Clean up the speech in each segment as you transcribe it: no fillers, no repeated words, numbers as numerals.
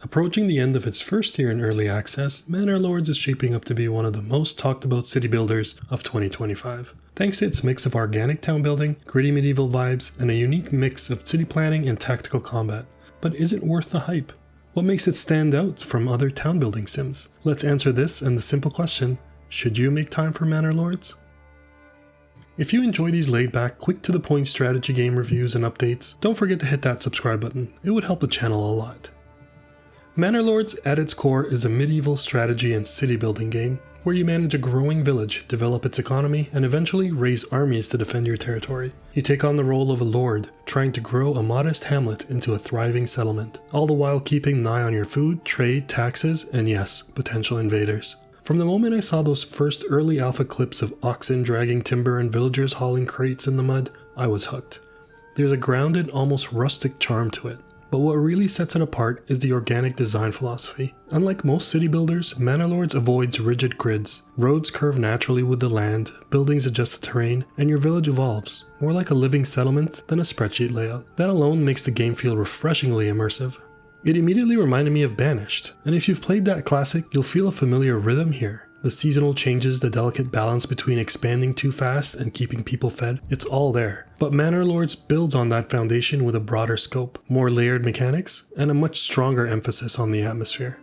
Approaching the end of its first year in early access, Manor Lords is shaping up to be one of the most talked about city builders of 2025. Thanks to its mix of organic town building, gritty medieval vibes, and a unique mix of city planning and tactical combat. But is it worth the hype? What makes it stand out from other town building sims? Let's answer this and the simple question, should you make time for Manor Lords? If you enjoy these laid-back, quick-to-the-point strategy game reviews and updates, don't forget to hit that subscribe button. It would help the channel a lot. Manor Lords, at its core, is a medieval strategy and city building game where you manage a growing village, develop its economy, and eventually raise armies to defend your territory. You take on the role of a lord, trying to grow a modest hamlet into a thriving settlement, all the while keeping an eye on your food, trade, taxes, and yes, potential invaders. From the moment I saw those first early alpha clips of oxen dragging timber and villagers hauling crates in the mud, I was hooked. There's a grounded, almost rustic charm to it. But what really sets it apart is the organic design philosophy. Unlike most city builders, Manor Lords avoids rigid grids. Roads curve naturally with the land, buildings adjust the terrain, and your village evolves, more like a living settlement than a spreadsheet layout. That alone makes the game feel refreshingly immersive. It immediately reminded me of Banished, and if you've played that classic, you'll feel a familiar rhythm here. The seasonal changes, the delicate balance between expanding too fast and keeping people fed, it's all there. But Manor Lords builds on that foundation with a broader scope, more layered mechanics, and a much stronger emphasis on the atmosphere.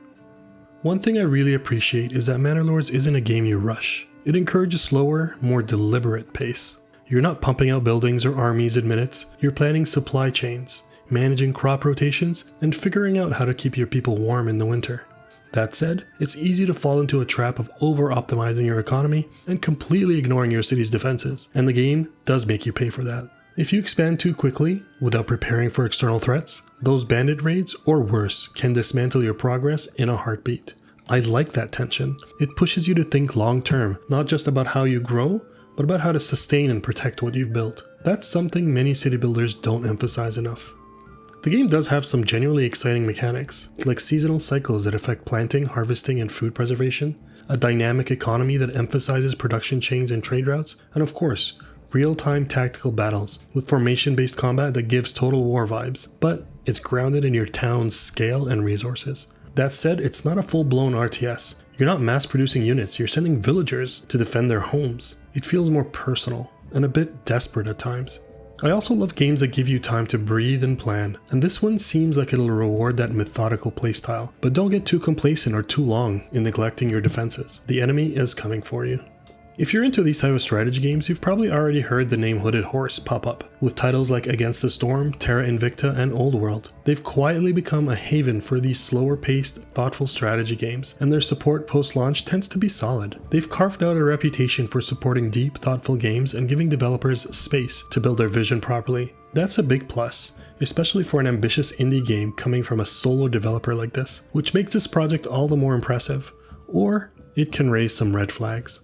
One thing I really appreciate is that Manor Lords isn't a game you rush. It encourages slower, more deliberate pace. You're not pumping out buildings or armies in minutes, you're planning supply chains, managing crop rotations, and figuring out how to keep your people warm in the winter. That said, it's easy to fall into a trap of over-optimizing your economy and completely ignoring your city's defenses, and the game does make you pay for that. If you expand too quickly, without preparing for external threats, those bandit raids, or worse, can dismantle your progress in a heartbeat. I like that tension. It pushes you to think long-term, not just about how you grow, but about how to sustain and protect what you've built. That's something many city builders don't emphasize enough. The game does have some genuinely exciting mechanics, like seasonal cycles that affect planting, harvesting, and food preservation, a dynamic economy that emphasizes production chains and trade routes, and of course, real-time tactical battles with formation-based combat that gives Total War vibes, but it's grounded in your town's scale and resources. That said, it's not a full-blown RTS. You're not mass-producing units, you're sending villagers to defend their homes. It feels more personal, and a bit desperate at times. I also love games that give you time to breathe and plan, and this one seems like it'll reward that methodical playstyle, but don't get too complacent or too long in neglecting your defenses. The enemy is coming for you. If you're into these type of strategy games, you've probably already heard the name Hooded Horse pop up, with titles like Against the Storm, Terra Invicta, and Old World. They've quietly become a haven for these slower-paced, thoughtful strategy games, and their support post-launch tends to be solid. They've carved out a reputation for supporting deep, thoughtful games and giving developers space to build their vision properly. That's a big plus, especially for an ambitious indie game coming from a solo developer like this, which makes this project all the more impressive. Or it can raise some red flags.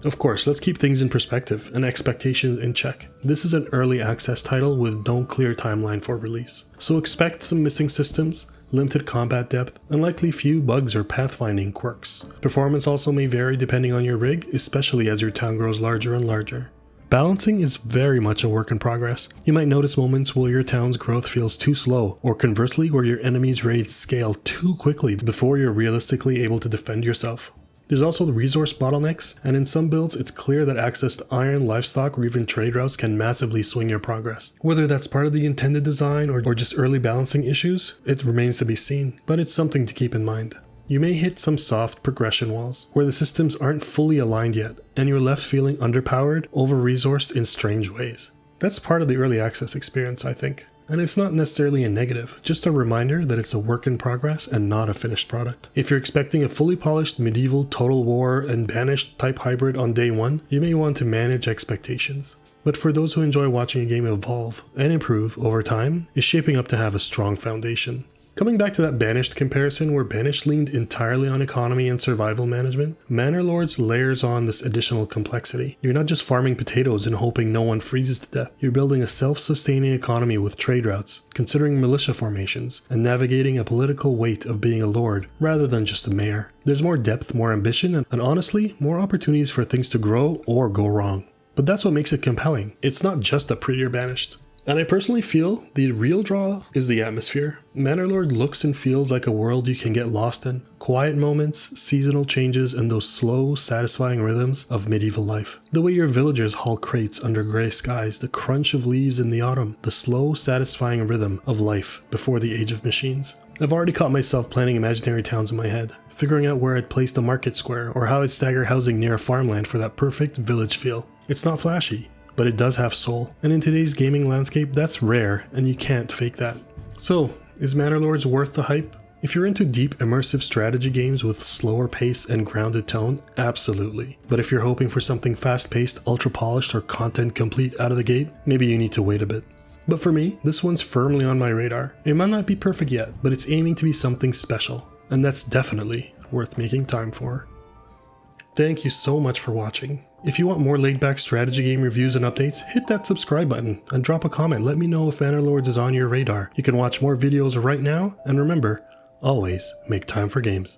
Of course, let's keep things in perspective and expectations in check. This is an early access title with no clear timeline for release, so expect some missing systems, limited combat depth, and likely few bugs or pathfinding quirks. Performance also may vary depending on your rig, especially as your town grows larger and larger. Balancing is very much a work in progress. You might notice moments where your town's growth feels too slow, or conversely where your enemy's raids scale too quickly before you're realistically able to defend yourself. There's also the resource bottlenecks, and in some builds it's clear that access to iron, livestock, or even trade routes can massively swing your progress. Whether that's part of the intended design or just early balancing issues, it remains to be seen, but it's something to keep in mind. You may hit some soft progression walls, where the systems aren't fully aligned yet, and you're left feeling underpowered, over-resourced in strange ways. That's part of the early access experience, I think. And it's not necessarily a negative, just a reminder that it's a work in progress and not a finished product. If you're expecting a fully polished medieval Total War and Banished type hybrid on day one, you may want to manage expectations. But for those who enjoy watching a game evolve and improve over time, it's shaping up to have a strong foundation. Coming back to that Banished comparison where Banished leaned entirely on economy and survival management, Manor Lords layers on this additional complexity. You're not just farming potatoes and hoping no one freezes to death. You're building a self-sustaining economy with trade routes, considering militia formations, and navigating a political weight of being a lord rather than just a mayor. There's more depth, more ambition, and honestly, more opportunities for things to grow or go wrong. But that's what makes it compelling. It's not just a prettier Banished. And I personally feel the real draw is the atmosphere. Manor Lord looks and feels like a world you can get lost in. Quiet moments, seasonal changes, and those slow, satisfying rhythms of medieval life. The way your villagers haul crates under grey skies, the crunch of leaves in the autumn, the slow, satisfying rhythm of life before the age of machines. I've already caught myself planning imaginary towns in my head, figuring out where I'd place the market square or how I'd stagger housing near a farmland for that perfect village feel. It's not flashy, but it does have soul, and in today's gaming landscape, that's rare, and you can't fake that. So, is Manor Lords worth the hype? If you're into deep, immersive strategy games with slower pace and grounded tone, absolutely. But if you're hoping for something fast-paced, ultra-polished, or content-complete out of the gate, maybe you need to wait a bit. But for me, this one's firmly on my radar. It might not be perfect yet, but it's aiming to be something special, and that's definitely worth making time for. Thank you so much for watching. If you want more laid-back strategy game reviews and updates, hit that subscribe button and drop a comment. Let me know if Manor Lords is on your radar. You can watch more videos right now, and remember, always make time for games.